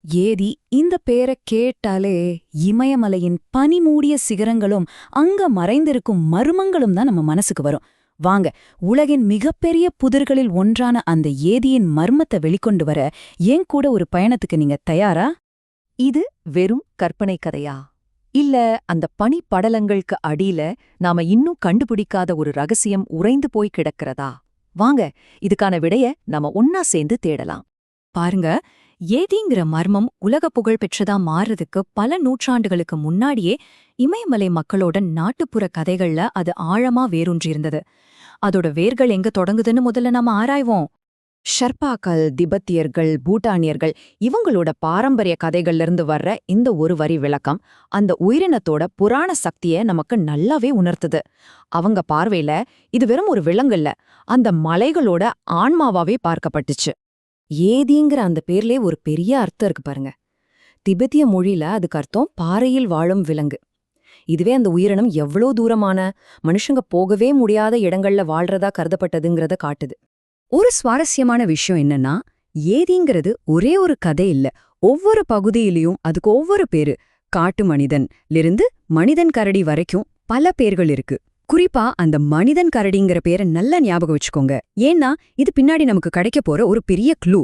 ஏதி இந்த பேரை கேட்டாலே இமயமலையின் பனிமூடிய சிகரங்களும் அங்க மறைந்திருக்கும் மர்மங்களும் தான் நம்ம மனசுக்கு வரும். வாங்க, உலகின் மிகப்பெரிய புதிர்களில் ஒன்றான அந்த ஏதியின் மர்மத்தை வெளிக்கொண்டு வர ஏன் கூட ஒரு பயணத்துக்கு நீங்க தயாரா? இது வெறும் கற்பனை கதையா? இல்ல அந்த பனி படலங்களுக்கு அடியில நாம இன்னும் கண்டுபிடிக்காத ஒரு ரகசியம் உறைந்து போய் கிடக்கிறதா? வாங்க, இதுக்கான விடைய நாம ஒன்னா சேர்ந்து தேடலாம். பாருங்க, ஏதிங்கிற மர்மம் உலக புகழ் பெற்றதா மாறுறதுக்கு பல நூற்றாண்டுகளுக்கு முன்னாடியே இமயமலை மக்களோட நாட்டுப்புற கதைகள்ல அது ஆழமா வேரூன்றியிருந்தது. அதோட வேர்கள் எங்க தொடங்குதுன்னு முதல்ல நாம ஆராய்வோம். ஷர்பாக்கள், திபெத்தியர்கள், பூட்டானியர்கள் இவங்களோட பாரம்பரிய கதைகள்ல இருந்து வர்ற இந்த ஒரு வரி விளக்கம் அந்த உயிரினத்தோட புராண சக்திய நமக்கு நல்லாவே உணர்த்துது. அவங்க பார்வையில இது வெறும் ஒரு விலங்கல்ல, அந்த மலைகளோட ஆன்மாவாவே பார்க்கப்பட்டுச்சு. ஏதிங்கிற அந்த பேர்லே ஒரு பெரிய அர்த்தம் இருக்கு பாருங்க. திபெத்திய மொழியில அதுக்கு அர்த்தம் பாறையில் வாழும் விலங்கு. இதுவே அந்த உயிரினம் எவ்வளோ தூரமான, மனுஷங்க போகவே முடியாத இடங்கள்ல வாழ்றதா கருதப்பட்டதுங்கிறத காட்டுது. ஒரு சுவாரஸ்யமான விஷயம் என்னன்னா, ஏதிங்கிறது ஒரே ஒரு கதை இல்ல. ஒவ்வொரு பகுதியிலையும் அதுக்கு ஒவ்வொரு பேரு. காட்டு மனிதன்லிருந்து மனிதன் கரடி வரைக்கும் பல பேர்கள் இருக்கு. குறிப்பா அந்த மனிதன் கரடிங்கிற பேரை நல்லா ஞாபகம் வச்சுக்கோங்க. ஏன்னா இது பின்னாடி நமக்கு கிடைக்க போற ஒரு பெரிய க்ளூ.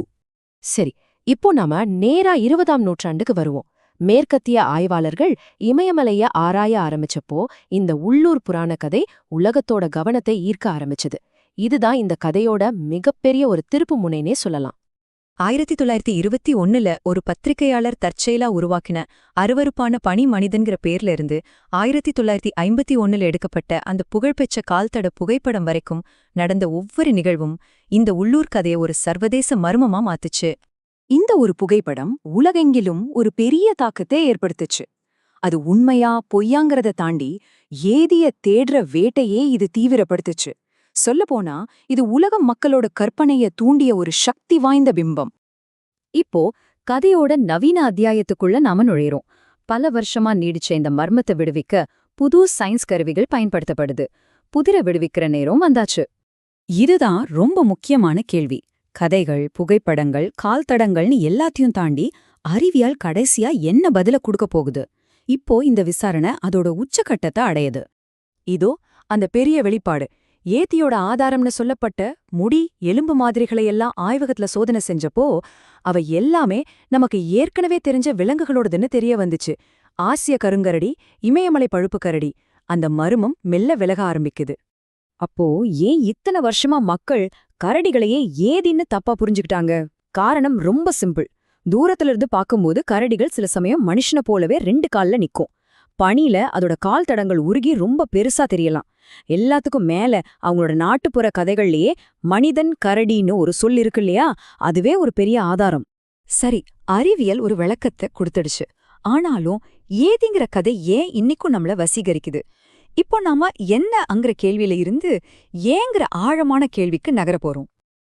சரி, இப்போ நாம நேரா 20ஆம் நூற்றாண்டுக்கு வருவோம். மேற்கத்திய ஆய்வாளர்கள் இமயமலைய ஆராய ஆரம்பிச்சப்போ இந்த உள்ளூர் புராண கதை உலகத்தோட கவனத்தை ஈர்க்க ஆரம்பிச்சது. இதுதான் இந்த கதையோட மிகப்பெரிய ஒரு திருப்பு முனைனே சொல்லலாம். 1921ல ஒரு பத்திரிகையாளர் தற்செயலா உருவாக்கின அருவருப்பான பனி மனிதன்கிற பேர்ல இருந்து 1951ல எடுக்கப்பட்ட அந்த புகழ்பெற்ற கால்தட புகைப்படம் வரைக்கும் நடந்த ஒவ்வொரு நிகழ்வும் இந்த உள்ளூர் கதையை ஒரு சர்வதேச மர்மமா மாத்துச்சு. இந்த ஒரு புகைப்படம் உலகெங்கிலும் ஒரு பெரிய தாக்கத்தை ஏற்படுத்துச்சு. அது உண்மையா பொய்யாங்கிறத தாண்டி ஏதிய தேடுற வேட்டையே இது தீவிரப்படுத்துச்சு. சொல்லப்போனா இது உலக மக்களோட கற்பனைய தூண்டிய ஒரு சக்தி வாய்ந்த பிம்பம். இப்போ கதையோட நவீன அத்தியாயத்துக்குள்ள நாம நுழையிறோம். பல வருஷமா நீடிச்ச இந்த மர்மத்தை விடுவிக்க புது சயின்ஸ் கருவிகள் பயன்படுத்தப்படுது. புதிரை விடுவிக்கிற நேரம் வந்தாச்சு. இதுதான் ரொம்ப முக்கியமான கேள்வி. கதைகள், புகைப்படங்கள், கால்தடங்கள்னு எல்லாத்தையும் தாண்டி அறிவியல் கடைசியா என்ன பதில கொடுக்க போகுது? இப்போ இந்த விசாரணை அதோட உச்சகட்டத்தை அடையுது. இதோ அந்த பெரிய வெளிப்பாடு. ஏத்தியோட ஆதாரம்னு சொல்லப்பட்ட முடி, எலும்பு மாதிரிகளையெல்லாம் ஆய்வகத்துல சோதனை செஞ்சப்போ அவை எல்லாமே நமக்கு ஏற்கனவே தெரிஞ்ச விலங்குகளோடதுன்னு தெரிய வந்துச்சு. ஆசிய கருங்கரடி, இமயமலை பழுப்பு கரடி. அந்த மர்மம் மெல்ல விலக ஆரம்பிக்குது. அப்போ ஏன் இத்தனை வருஷமா மக்கள் கரடிகளையே ஏதின்னு தப்பா புரிஞ்சுக்கிட்டாங்க? காரணம் ரொம்ப சிம்பிள். தூரத்துல இருந்து பார்க்கும்போது கரடிகள் சில சமயம் மனுஷனை போலவே 2 கால்ல நிக்கும். பனியில அதோட கால் தடங்கள் உருகி ரொம்ப பெருசா தெரியலாம். எல்லாத்துக்கும் மேல அவங்களோட நாட்டுப்புற கதைகள்லயே மனிதன் கரடின்னு ஒரு சொல் இருக்கு இல்லையா, அதுவே ஒரு பெரிய ஆதாரம். சரி, அறிவியல் ஒரு விளக்கத்தை கொடுத்துடுச்சு. ஆனாலும் ஏதிங்கிற கதை ஏன் இன்னைக்கும் நம்மள வசீகரிக்குது? இப்போ நாம என்ன அங்கிற கேள்வியில இருந்து ஏங்கிற ஆழமான கேள்விக்கு நகர போறோம்.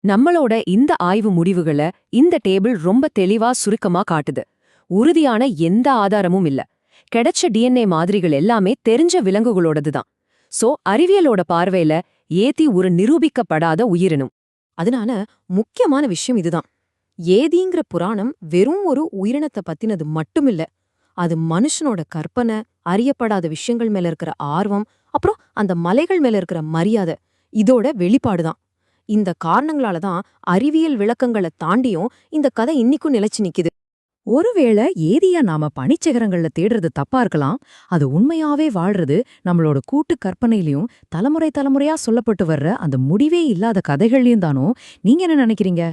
நம்மளோட இந்த ஆய்வு முடிவுகளை இந்த டேபிள் ரொம்ப தெளிவா சுருக்கமா காட்டுது. உறுதியான எந்த ஆதாரமும் இல்ல. கிடைச்ச டிஎன்ஏ மாதிரிகள் எல்லாமே தெரிஞ்ச விலங்குகளோடதுதான். சோ அறிவியலோட பார்வையில ஏதி ஒரு நிரூபிக்கப்படாத உயிரினம். அதனால முக்கியமான விஷயம் இதுதான். ஏதிங்கிற புராணம் வெறும் ஒரு உயிரினத்தை பத்தினது மட்டுமில்ல. அது மனுஷனோட கற்பனை, அறியப்படாத விஷயங்கள் மேல இருக்கிற ஆர்வம், அப்புறம் அந்த மலைகள் மேல இருக்கிற மரியாதை, இதோட வெளிப்பாடுதான். இந்த காரணங்களாலதான் அறிவியல் விளக்கங்களை தாண்டியும் இந்த கதை இன்னிக்கும் நிலைச்சு நிக்குது. ஒருவேளை ஏதியா நாம பனிச்சிகரங்கள்ல தேடுறது தப்பா இருக்கலாம். அது உண்மையாவே வாழ்றது நம்மளோட கூட்டு கற்பனையிலயும் தலைமுறை தலைமுறையா சொல்லப்பட்டு வர்ற அந்த முடிவே இல்லாத கதைகள்லயும் தானோ? நீங்க என்ன நினைக்கிறீங்க?